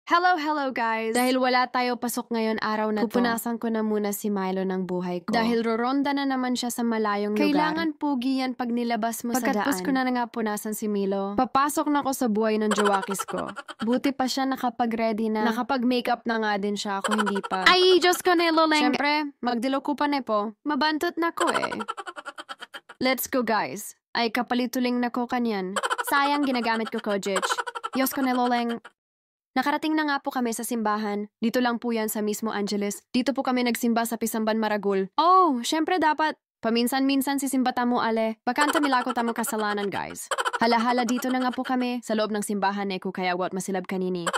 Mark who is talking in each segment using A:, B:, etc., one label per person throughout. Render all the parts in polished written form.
A: Hello guys! Dahil wala tayo pasok ngayon araw na to, pupunasan ko na muna si Milo ng buhay ko. Dahil roronda na naman siya sa malayong lugar. Kailangan pugi yan pag nilabas mo sa daan. Pagkatapos ko na nga punasan si Milo, papasok na ko sa buhay ng jowakis ko. Buti pa siya nakapag-ready na. Nakapag-makeup na nga din siya, ako hindi pa. Ay, Diyos ko na loleng! Siyempre, magdilo ko pa na po. Mabantot na ko eh. Let's go guys. Ay, kapalituling na ko kanyan. Sayang ginagamit ko Kojic. Diyos ko na loleng. Nakarating na nga po kami sa simbahan. Dito lang po yan sa mismo Angeles. Dito po kami nagsimba sa Pisamban Maragul. Oh, syempre dapat. Paminsan-minsan si simba tamo ale. Bakanta milako tamo kasalanan guys. Hala-hala dito na nga po kami sa loob ng simbahan ko kaya wat masilab kanini.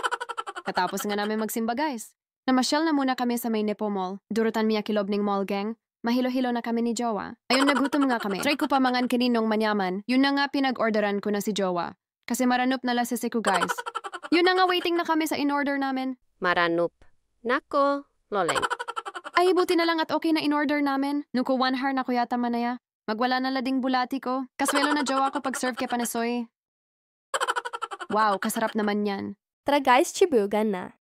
A: Katapos nga namin magsimba guys. Namasyal na muna kami sa may Nepo Mall. Durutan miya kilob ning mall gang. Mahilo-hilo na kami ni Jowa. Ayun nagutom nga kami. Try ko pa mangan kaninong manyaman. Yun na nga pinag-orderan ko na si Jowa. Kasi maranop na lasisi ko guys. Yun na nga, waiting na kami sa in-order namin.
B: Maranup. Nako, loleng.
A: Ay, buti na lang at okay na in-order namin. Nuko 1 hour na ko yata manaya. Magwala na lading bulati ko. Kaswelo na jowa ko pag-serve kay Panasoy. Wow, kasarap naman yan.
C: Tara guys, chibugan na.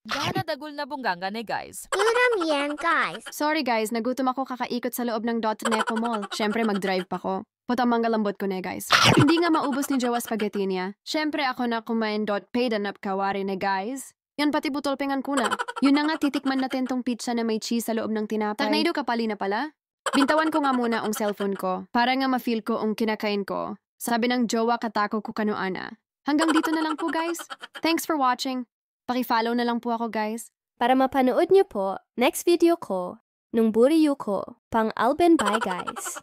D: Gana dagul na bungganga ni guys.
E: Ulam yan, guys.
A: Sorry guys, nagutom ako kakaikot sa loob ng Nepo Mall. Siyempre mag-drive pa ko. Putang lambot ko na guys. Hindi nga maubos ni Jowa spaghetti niya. Siyempre ako na kumain paid up kawari na guys. Yan pati butol pengan ko na. Yun na nga titikman natin tong pizza na may cheese sa loob ng tinapay. Tagnaido kapali na pala. Bintawan ko nga muna ang cellphone ko para nga ma-feel ko ang kinakain ko. Sabi ng Jowa katako ko kanuana. Hanggang dito na lang po guys. Thanks for watching. Paki-follow na lang po ako guys.
C: Para mapanood niyo po, next video ko, nung buriyo ko, pang Alben bye guys.